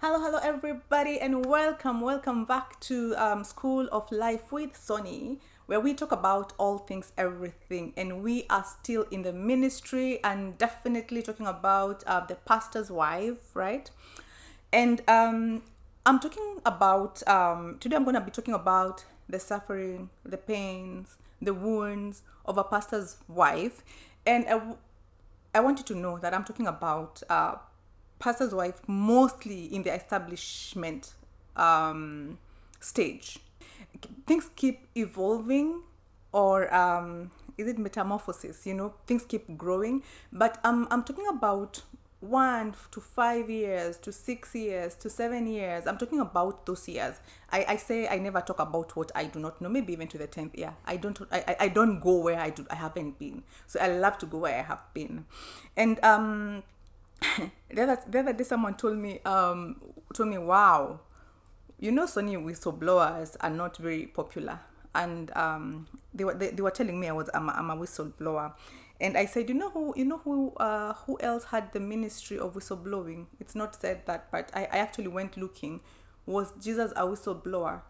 Hello, everybody, and welcome back to School of Life with Sonny, where we talk about all things, everything, and we are still in the ministry and definitely talking about the pastor's wife, right? And I'm talking about today. I'm going to be talking about the suffering, the pains, the wounds of a pastor's wife, and I want you to know that I'm talking about pastor's wife mostly in the establishment stage. Things keep evolving, or is it metamorphosis? Things keep growing. But I'm talking about 1 to 5 years to 6 years to 7 years. I'm talking about those years. I say I never talk about what I do not know, maybe even to the 10th year. I don't go where I haven't been. So I love to go where I have been. And the other day someone told me, wow, Sony whistleblowers are not very popular, and they were telling me I'm a whistleblower, and I said, who else had the ministry of whistleblowing? It's not said that, but I actually went looking. Was Jesus a whistleblower?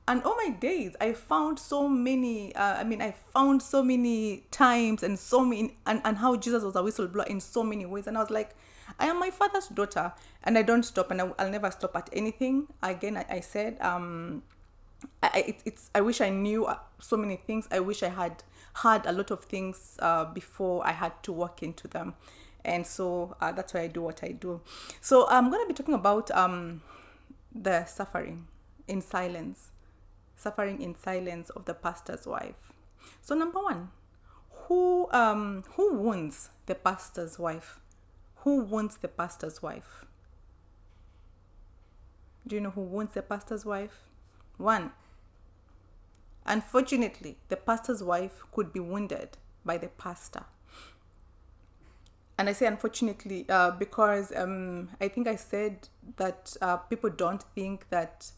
And oh my days, I found so many. I found so many times and so many, and how Jesus was a whistleblower in so many ways, and I was like, I am my father's daughter, and I don't stop, and I'll never stop at anything. Again, I said, I wish I knew so many things. I wish I had a lot of things before I had to walk into them, and so that's why I do what I do. So I'm gonna be talking about the suffering in silence of the pastor's wife. So number one, who wounds the pastor's wife? Who wounds the pastor's wife? Do you know who wounds the pastor's wife? One, unfortunately, the pastor's wife could be wounded by the pastor. And I say unfortunately because I think I said that people don't think that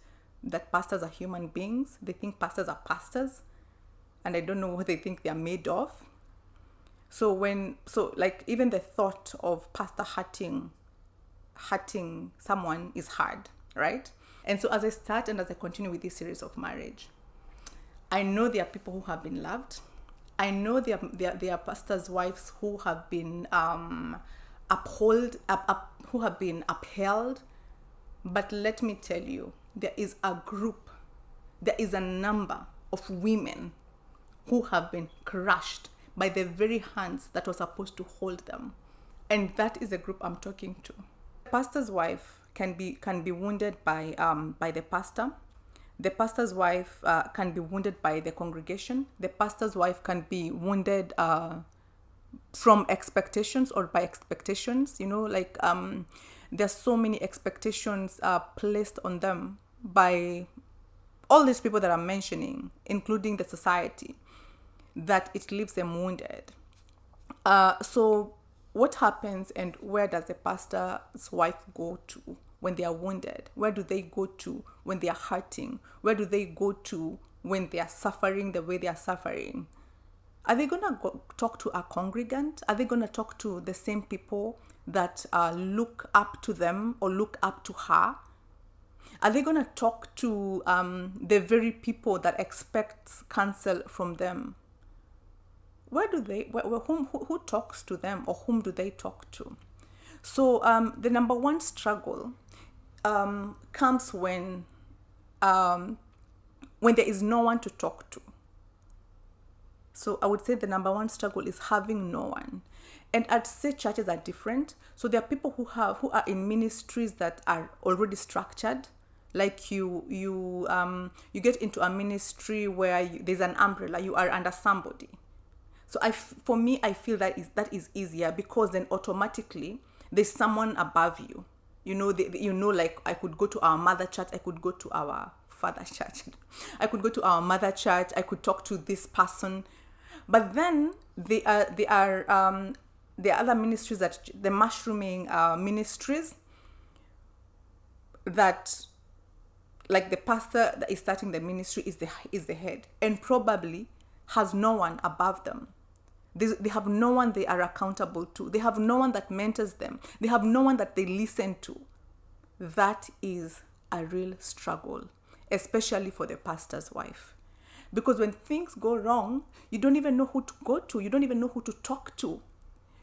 pastors are human beings. They think pastors are pastors, and I don't know what they think they are made of. So like even the thought of pastor hurting someone is hard, right? And so as I start and as I continue with this series of marriage, I know there are people who have been loved. I know there are pastors' wives who have been who have been upheld. But let me tell you, there is a number of women who have been crushed by the very hands that were supposed to hold them. And that is the group I'm talking to. The pastor's wife can be wounded by the pastor. The pastor's wife can be wounded by the congregation. The pastor's wife can be wounded from expectations or by expectations. There's so many expectations placed on them by all these people that I'm mentioning, including the society, that it leaves them wounded. So what happens, and where does the pastor's wife go to when they are wounded? Where do they go to when they are hurting? Where do they go to when they are suffering the way they are suffering? Are they going to go talk to a congregant? Are they going to talk to the same people that look up to them or look up to her? Are they going to talk to the very people that expect counsel from them? Who talks to them, or whom do they talk to? So the number one struggle comes when there is no one to talk to. So I would say the number one struggle is having no one. And I'd say churches are different. So there are people who are in ministries that are already structured. Like you get into a ministry where there's an umbrella. You are under somebody. So for me, I feel that is easier, because then automatically there's someone above you. Like I could go to our mother church, I could go to our father church, I could go to our mother church, I could talk to this person. But then there are other ministries, that the mushrooming ministries, that like the pastor that is starting the ministry is the head, and probably has no one above them. They have no one they are accountable to. They have no one that mentors them. They have no one that they listen to. that is a real struggle, especially for the pastor's wife. Because when things go wrong, you don't even know who to go to. You don't even know who to talk to.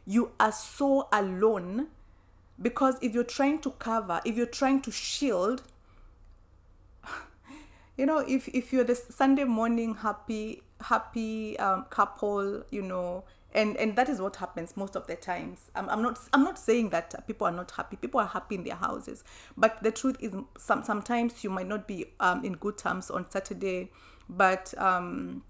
You are so alone, because if you're trying to cover, if you're trying to shield, if you're the Sunday morning happy couple, and that is what happens most of the times. I'm not saying that people are not happy. People are happy in their houses, but the truth is, sometimes you might not be in good terms on Saturday, but on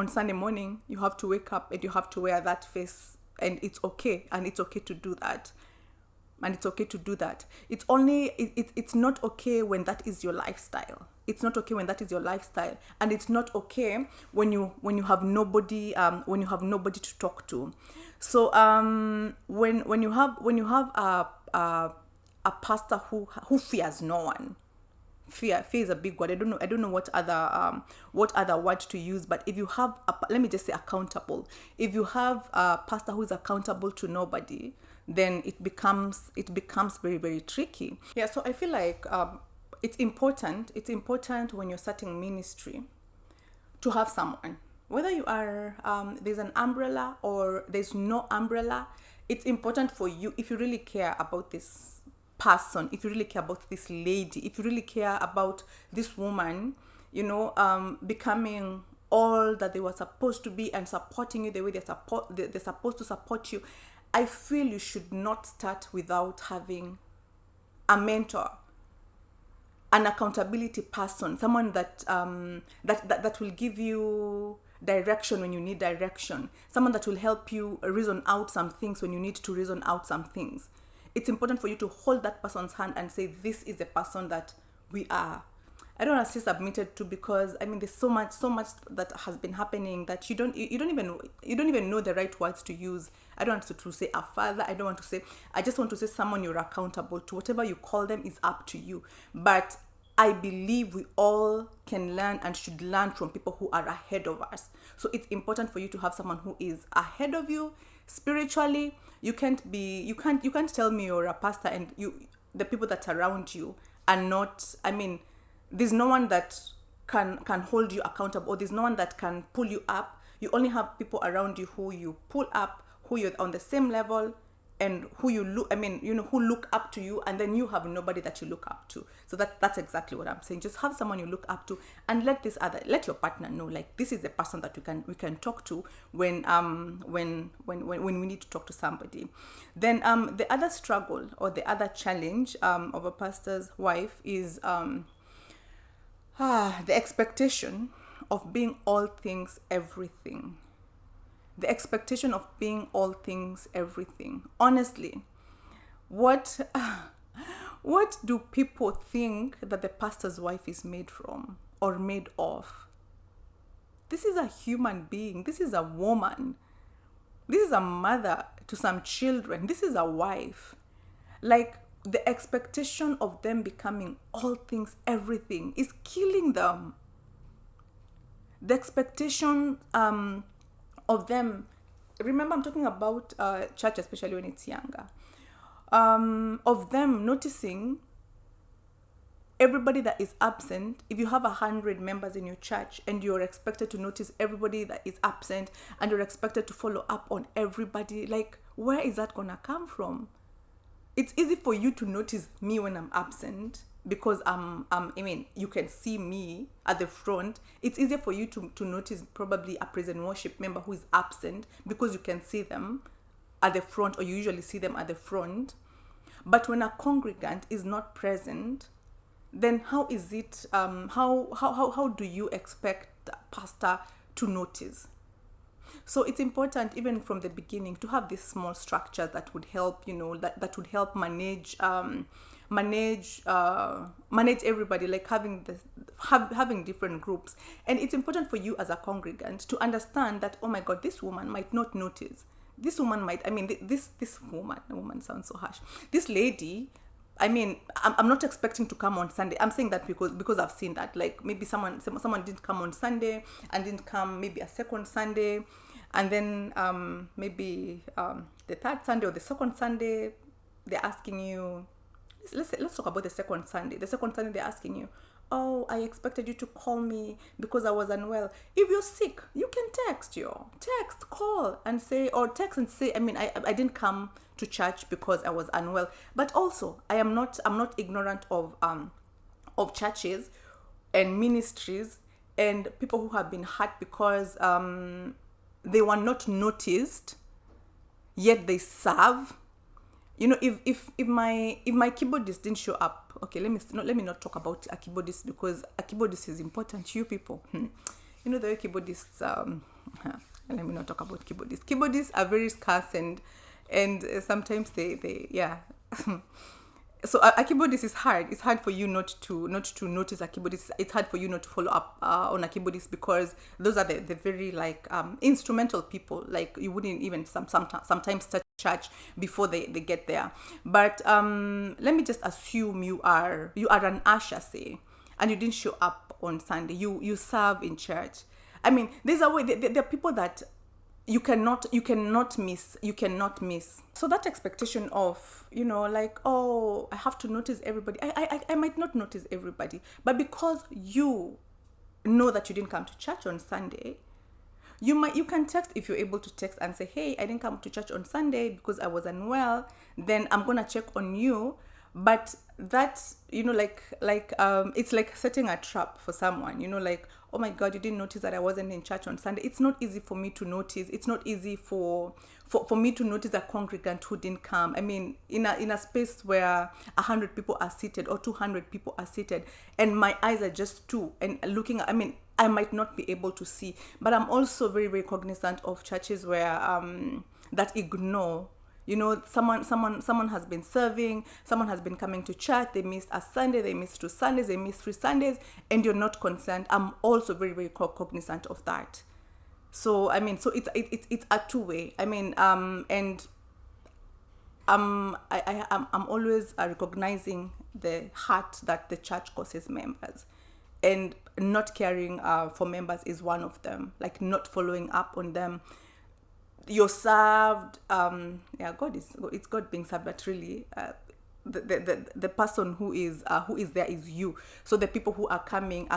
Sunday morning you have to wake up and you have to wear that face, and it's okay, and it's okay to do that. And it's okay to do that. It's not okay when that is your lifestyle. It's not okay when that is your lifestyle, and it's not okay when you have nobody to talk to. So when you have a pastor who fears no one. Fear is a big word. I don't know what other word to use, but if you have let me just say accountable. If you have a pastor who is accountable to nobody, then it becomes very, very tricky. Yeah, so I feel like it's important when you're starting ministry to have someone, whether you are there's an umbrella or there's no umbrella. It's important for you, if you really care about this person, if you really care about this lady, if you really care about this woman, becoming all that they were supposed to be and supporting you the way they're supposed to support you. I feel you should not start without having a mentor, an accountability person, someone that will give you direction when you need direction, someone that will help you reason out some things when you need to reason out some things. It's important for you to hold that person's hand and say, this is the person that we are. I don't want to say submitted to, because there's so much that has been happening that you don't even know the right words to use. I don't want to say a father. I just want to say someone you're accountable to. Whatever you call them is up to you. But I believe we all can learn and should learn from people who are ahead of us. So it's important for you to have someone who is ahead of you spiritually. You can't tell me you're a pastor and the people that surround you are not. There's no one that can hold you accountable, or there's no one that can pull you up. You only have people around you who you pull up, who you're on the same level, and who you look. Who look up to you, and then you have nobody that you look up to. So that's exactly what I'm saying. Just have someone you look up to, and let your partner know, like, this is the person that we can talk to when we need to talk to somebody. Then the other struggle or the other challenge of a pastor's wife is the expectation of being all things, everything. The expectation of being all things, everything. Honestly, what do people think that the pastor's wife is made from or made of? This is a human being. This is a woman. This is a mother to some children. This is a wife. Like, the expectation of them becoming all things, everything is killing them. The expectation of them, remember, I'm talking about church, especially when it's younger, of them noticing everybody that is absent. If you have 100 members in your church and you're expected to notice everybody that is absent, and you're expected to follow up on everybody, like, where is that gonna come from? It's easy for you to notice me when I'm absent, because you can see me at the front. It's easier for you to notice probably a praise and worship member who is absent, because you can see them at the front, or you usually see them at the front. But when a congregant is not present, then how is it, how do you expect the pastor to notice? So it's important, even from the beginning, to have these small structures that would help, that would help manage everybody, like having different groups. And it's important for you as a congregant to understand that, oh my God, this woman might not notice. This woman might, this woman sounds so harsh. This lady, I'm not expecting to come on Sunday. I'm saying that because I've seen that. Like, maybe someone didn't come on Sunday and didn't come maybe a second Sunday. And then maybe the third Sunday or the second Sunday, they're asking you, let's talk about the second Sunday. The second Sunday they're asking you, oh, I expected you to call me because I was unwell. If you're sick, you can text, call and say, or text and say, I didn't come to church because I was unwell. But also, I'm not ignorant of churches and ministries and people who have been hurt because they were not noticed, yet they serve. If my keyboardist didn't show up, okay, let me not talk about a keyboardist because a keyboardist is important to you people. The way keyboardists, let me not talk about keyboardists. Keyboardists are very scarce and sometimes they so a keyboardist is hard. It's hard for you not to notice a keyboardist. It's hard for you not to follow up on a keyboardist because those are the very instrumental people. Like you wouldn't even sometimes touch church before they get there. But let me just assume you are an usher, say, and you didn't show up on Sunday. You serve in church. There's a way. There are people that you cannot miss. So that expectation of, oh, I have to notice everybody. I might not notice everybody, but because you know that you didn't come to church on Sunday, you can text if you're able to text and say, hey, I didn't come to church on Sunday because I was unwell. Then I'm gonna check on you. But that's, it's like setting a trap for someone, oh my God, you didn't notice that I wasn't in church on Sunday. It's not easy for me to notice. It's not easy for me to notice a congregant who didn't come. In a space where 100 people are seated or 200 people are seated and my eyes are just two and looking, I might not be able to see. But I'm also very, very cognizant of churches where that ignore. Someone has been serving, someone has been coming to church, they missed a Sunday, they missed 2 Sundays, they missed 3 Sundays, and you're not concerned. I'm also very, very cognizant of that. So, so it's a two-way. I'm always recognizing the hurt that the church causes members. And not caring for members is one of them, like not following up on them. You're served. It's God being served, but really, the person who is there is you. So the people who are coming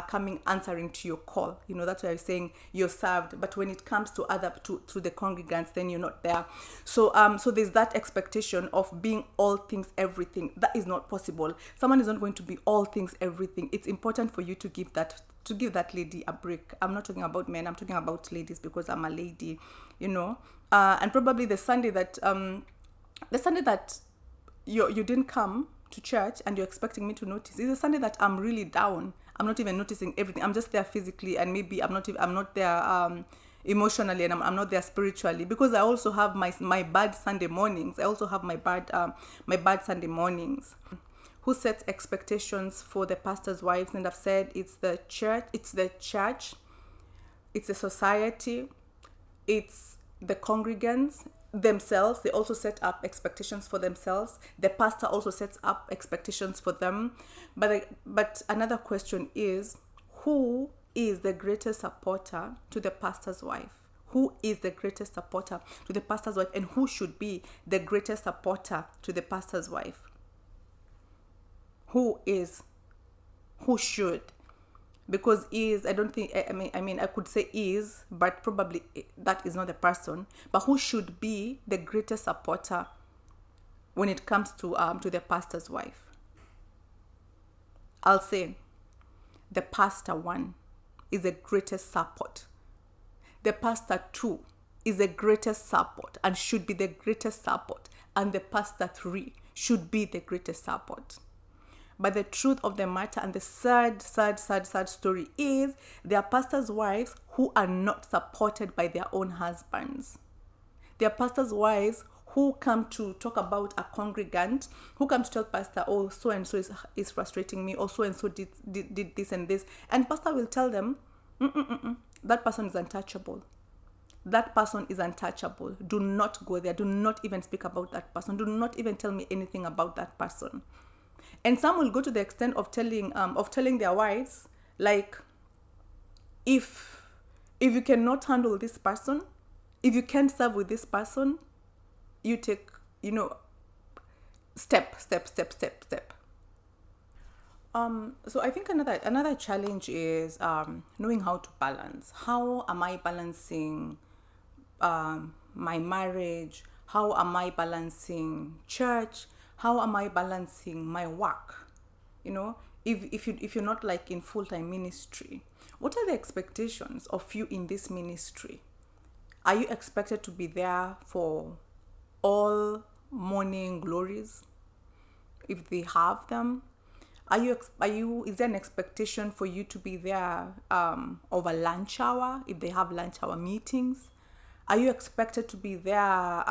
answering to your call. That's why I'm saying you're served. But when it comes to to the congregants, then you're not there. So there's that expectation of being all things, everything. That is not possible. Someone is not going to be all things, everything. It's important for you to give that lady a break. I'm not talking about men. I'm talking about ladies because I'm a lady. And probably the Sunday that you didn't come to church and you're expecting me to notice is a Sunday that I'm really down. I'm not even noticing everything. I'm just there physically, and maybe I'm not there emotionally, and I'm not there spiritually because I also have my bad Sunday mornings. I also have my bad Sunday mornings. Who sets expectations for the pastor's wives? And I've said it's the church, it's the society, it's the congregants themselves. They also set up expectations for themselves. The pastor also sets up expectations for them. But another question is, who is the greatest supporter to the pastor's wife? Who is the greatest supporter to the pastor's wife, and who should be the greatest supporter to the pastor's wife? Who should? Because I could say is, but probably that is not the person. But who should be the greatest supporter when it comes to the pastor's wife? I'll say the pastor 1 is the greatest support. The pastor 2 is the greatest support and should be the greatest support. And the pastor 3 should be the greatest support. But the truth of the matter, and the sad story is, there are pastors' wives who are not supported by their own husbands. There are pastors' wives who come to talk about a congregant, who come to tell pastor, oh, so and so is frustrating me, or so and so did this and this, and pastor will tell them, that person is untouchable. That person is untouchable. Do not go there. Do not even speak about that person. Do not even tell me anything about that person. And some will go to the extent of telling their wives, like, if you cannot handle this person, if you can't serve with this person, you take, step. So I think another challenge is knowing how to balance. How am I balancing my marriage? How am I balancing church? How am I balancing my work? You know, if you're not like in full-time ministry, what are the expectations of you in this ministry? Are you expected to be there for all morning glories, if they have them? Is there an expectation for you to be there over lunch hour, if they have lunch hour meetings? Are you expected to be there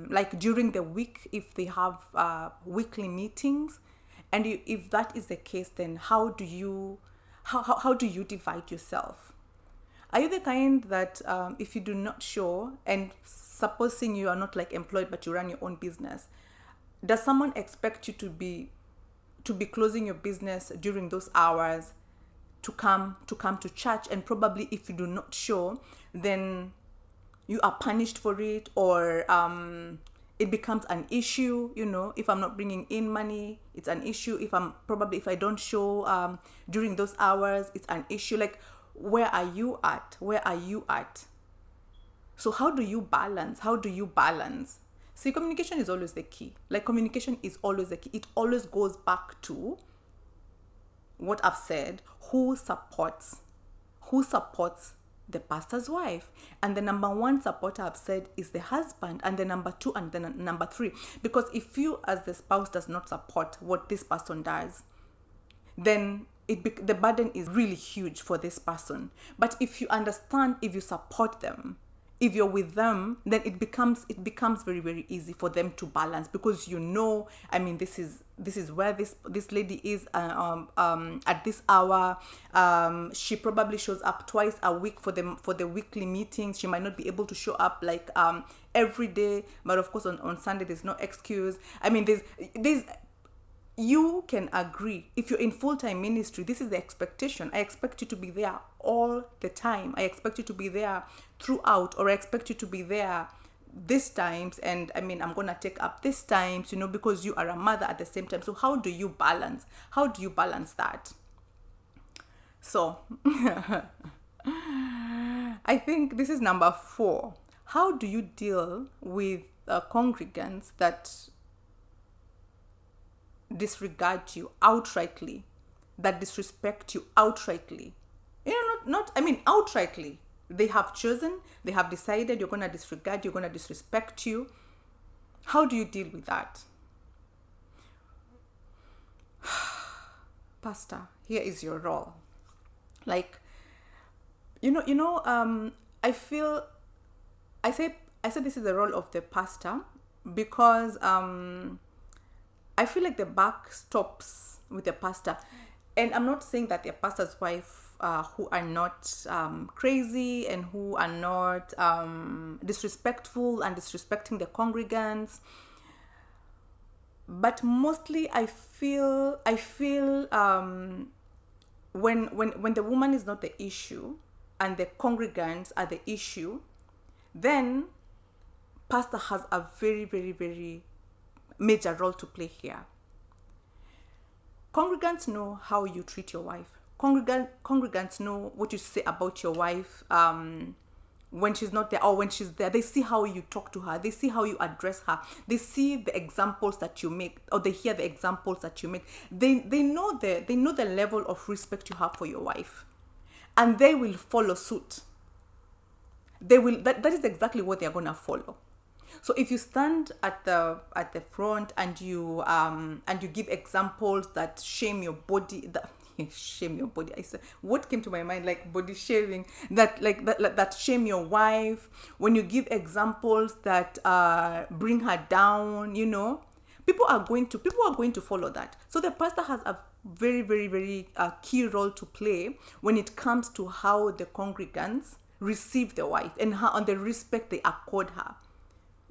like during the week, if they have weekly meetings? And if that is the case, then how do you divide yourself? Are you the kind that if you do not show, and supposing you are not like employed but you run your own business, does someone expect you to be closing your business during those hours to come to church? And probably if you do not show, then you are punished for it, or it becomes an issue. You know, if I'm not bringing in money, it's an issue. If I don't show during those hours, it's an issue. Like, where are you at? So how do you balance? See, communication is always the key. Like, communication is always the key. It always goes back to what I've said. Who supports the pastor's wife? And the number one supporter I've said is the husband, and the number two, and then number three. Because if you as the spouse does not support what this person does, then the burden is really huge for this person. But if you understand, if you support them, if you're with them, then it becomes very, very easy for them to balance, because I mean, this is where this lady is at this hour. She probably shows up twice a week for the weekly meetings. She might not be able to show up like every day, but of course on Sunday there's no excuse. I mean, there's you can agree. If you're in full-time ministry, this is the expectation. I expect you to be there all the time. I expect you to be there throughout, or I expect you to be there this times, and I mean, I'm gonna take up this times, because you are a mother at the same time. So how do you balance that? So I think this is number 4. How do you deal with congregants that disregard you outrightly, that disrespect you outrightly? Outrightly. They have chosen, they have decided you're going to disregard, you're going to disrespect you. How do you deal with that? Pastor, here is your role. Like, I said this is the role of the pastor, because I feel like the buck stops with the pastor. And I'm not saying that the pastor's wife who are not crazy and who are not disrespectful and disrespecting the congregants. But mostly I feel when the woman is not the issue and the congregants are the issue, then pastor has a very, very, very major role to play here. Congregants know how you treat your wife. Congregants know what you say about your wife when she's not there or when she's there. They see how you talk to her. They see how you address her. They see the examples that you make, or they hear the examples that you make. They know the level of respect you have for your wife, and they will follow suit. They will. That is exactly what they are gonna follow. So if you stand at the front and you give examples that shame your body, shame your body. I said, what came to my mind, like body shaming, that shame your wife. When you give examples that bring her down, people are going to follow that. So the pastor has a very, very, very key role to play when it comes to how the congregants receive the wife and how on the respect they accord her.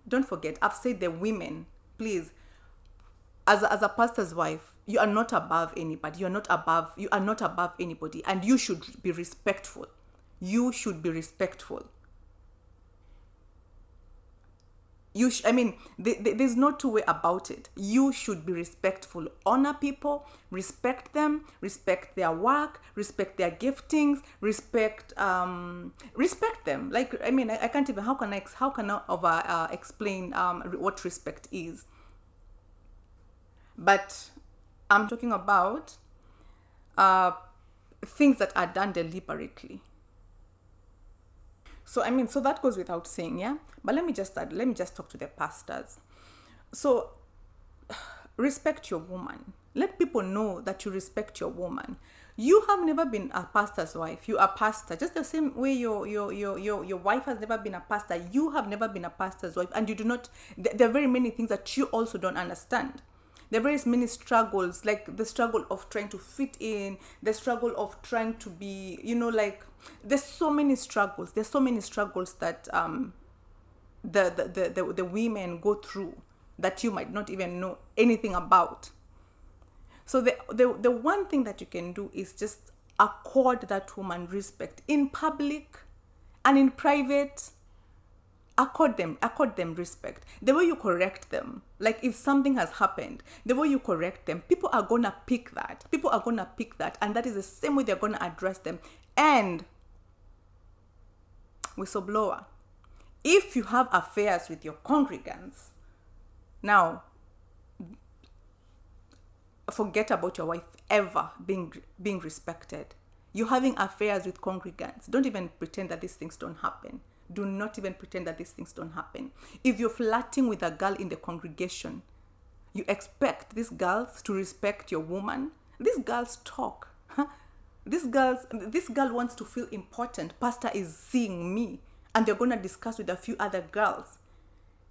Don't forget, I've said the women, please, as a pastor's wife, you are not above anybody. You are not above anybody, and you should be respectful. You should be respectful. There's no two way about it. You should be respectful, honor people, respect them, respect their work, respect their giftings, respect them. Like, I can't even, how can I over explain what respect is? But I'm talking about things that are done deliberately. So that goes without saying, yeah. But let me just talk to the pastors. So respect your woman. Let people know that you respect your woman. You have never been a pastor's wife. You are pastor. Just the same way your wife has never been a pastor. You have never been a pastor's wife, and you do not. There are very many things that you also don't understand. There are very many struggles, like the struggle of trying to fit in, the struggle of trying to be, there's so many struggles. There's so many struggles that the women go through that you might not even know anything about. So the one thing that you can do is just accord that woman respect in public and in private. Accord them respect. The way you correct them, like if something has happened, the way you correct them, people are gonna pick that, and that is the same way they're gonna address them. And whistleblower, if you have affairs with your congregants, now forget about your wife ever being respected. You're having affairs with congregants. Don't even pretend that these things don't happen. Do not even pretend that these things don't happen. If you're flirting with a girl in the congregation, you expect these girls to respect your woman. These girls talk. This girl wants to feel important. Pastor is seeing me, and they're going to discuss with a few other girls.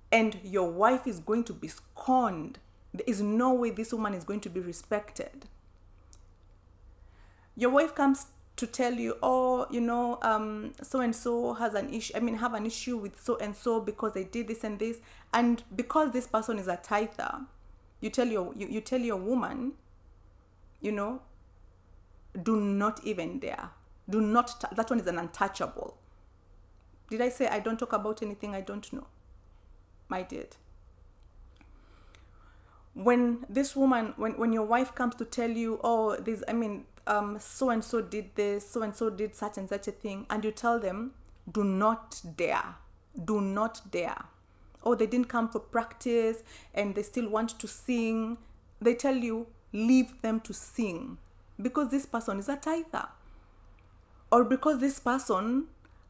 And your wife is going to be scorned. There is no way this woman is going to be respected. Your wife comes to tell you, so and so has an issue. Have an issue with so and so because they did this and this, and because this person is a tither, you tell your woman, do not even dare. Do not. That one is an untouchable. Did I say I don't talk about anything I don't know? I did. When this woman, when your wife comes to tell you, so and so did this, so and so did such and such a thing, and you tell them, do not dare. Oh, they didn't come for practice and they still want to sing. They tell you, leave them to sing because this person is a tither, or because this person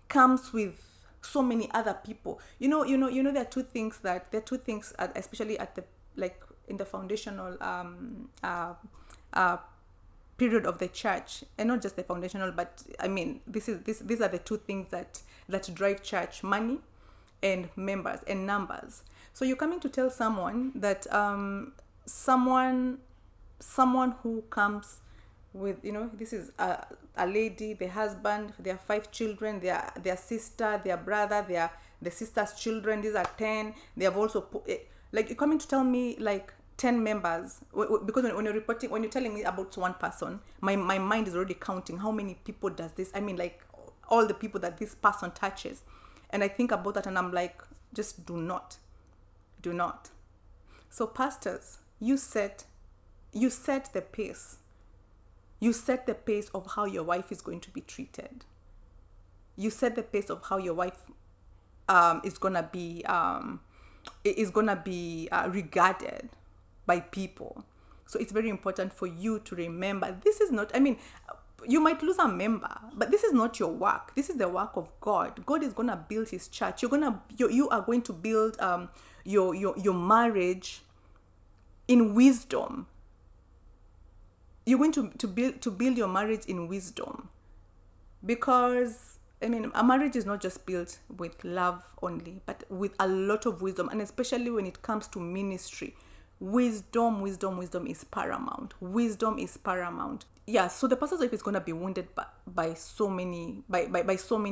comes with so many other people. There are two things, especially at the, like, in the foundational period of the church, and not just the foundational, but these are the two things that drive church: money and members and numbers. So you're coming to tell someone that someone who comes with, this is a lady, the husband, their 5 children, their sister, their brother, the sister's children, these are 10. They have also like, you're coming to tell me like 10 members, because when you're telling me about one person, my mind is already counting how many people does this. Like all the people that this person touches, and I think about that and I'm like, just do not. So pastors, you set the pace. You set the pace of how your wife is going to be treated. You set the pace of how your wife is gonna be regarded by people. So it's very important for you to remember, this is not, you might lose a member, but this is not your work. This is the work of God. God is gonna build his church. You are going to build your marriage in wisdom. You're going to build your marriage in wisdom, because a marriage is not just built with love only, but with a lot of wisdom, and especially when it comes to ministry. Wisdom is paramount. Wisdom is paramount. Yeah, so the pastor's wife is going to be wounded by so many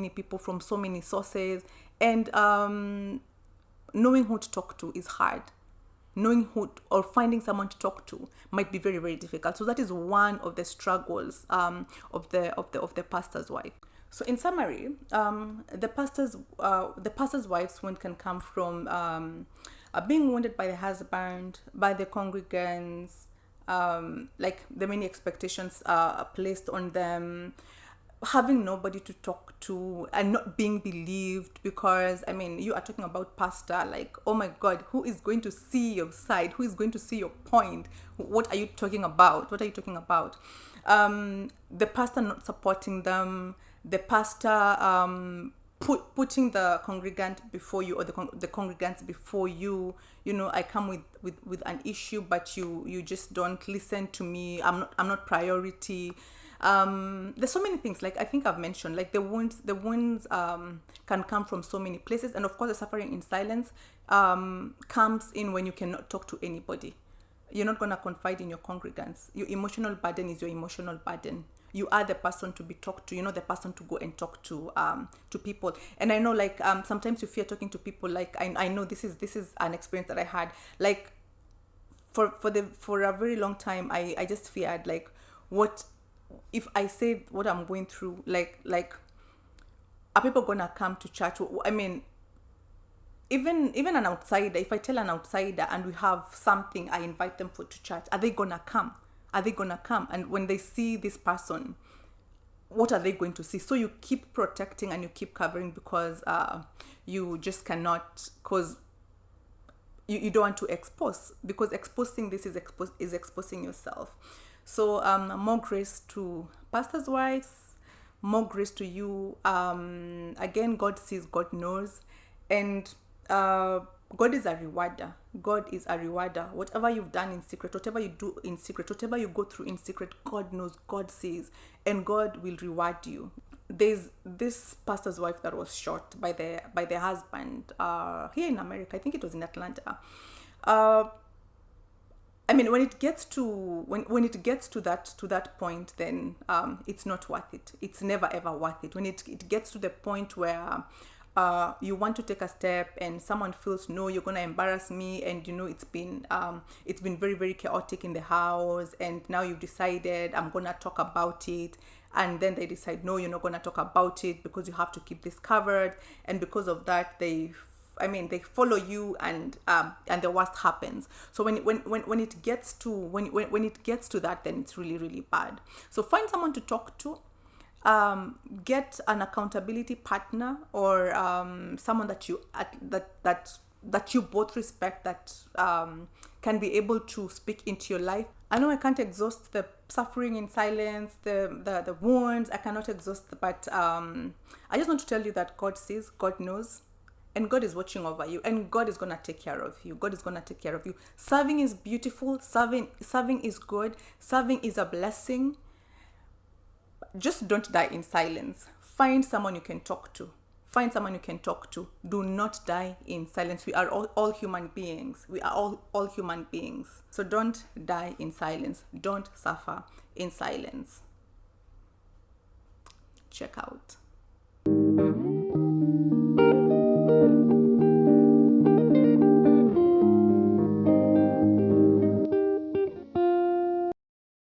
people from so many sources, and knowing who to talk to is hard. Knowing who or finding someone to talk to might be very, very difficult. So that is one of the struggles of the pastor's wife. So in summary, the pastor's wife's wound can come from being wounded by the husband, by the congregants, like the many expectations placed on them, having nobody to talk to and not being believed, because I mean, you are talking about pastor, like, oh my god, who is going to see your side, who is going to see your point, what are you talking about, the pastor not supporting them, the pastor putting the congregant before you, or the congregants before you. You know, I come with an issue, but you just don't listen to me. I'm not priority. There's so many things, like I think I've mentioned, like the wounds can come from so many places. And of course, the suffering in silence comes in when you cannot talk to anybody. You're not going to confide in your congregants. Your emotional burden is your emotional burden. You are the person to be talked to. You're not the person to go and talk to people. And I know, like, sometimes you fear talking to people. Like, I know this is an experience that I had. Like, for a very long time, I just feared, like, what if I say what I'm going through, like are people gonna come to church? I mean, even an outsider, if I tell an outsider and we have something, I invite them to church, are they gonna come? And when they see this person, what are they going to see? So you keep protecting and you keep covering, because you just cannot, because you don't want to expose, because exposing this is exposing yourself. So more grace to pastors' wives, more grace to you. Again, God sees, God knows, and God is a rewarder. God is a rewarder. Whatever you've done in secret, whatever you do in secret, whatever you go through in secret, God knows, God sees, and God will reward you. There's this pastor's wife that was shot by the husband here in America. I think it was in Atlanta. I mean, when it gets to that point, then it's not worth it. It's never ever worth it. When it gets to the point where you want to take a step and someone feels, no, you're gonna embarrass me, and you know it's been very, very chaotic in the house, and now you've decided I'm gonna talk about it, and then they decide, no, you're not gonna talk about it because you have to keep this covered, and because of that they follow you, and the worst happens. So when it gets to that, then it's really, really bad. So find someone to talk to, get an accountability partner, or someone that you both respect, that can be able to speak into your life. I know I can't exhaust the suffering in silence, the wounds. I cannot exhaust, but I just want to tell you that God sees, God knows, and God is watching over you, and God is going to take care of you. God is going to take care of you. Serving is beautiful. Serving is good. Serving is a blessing. Just don't die in silence. Find someone you can talk to. Do not die in silence. We are all human beings. We are all human beings. So don't die in silence. Don't suffer in silence. Check out.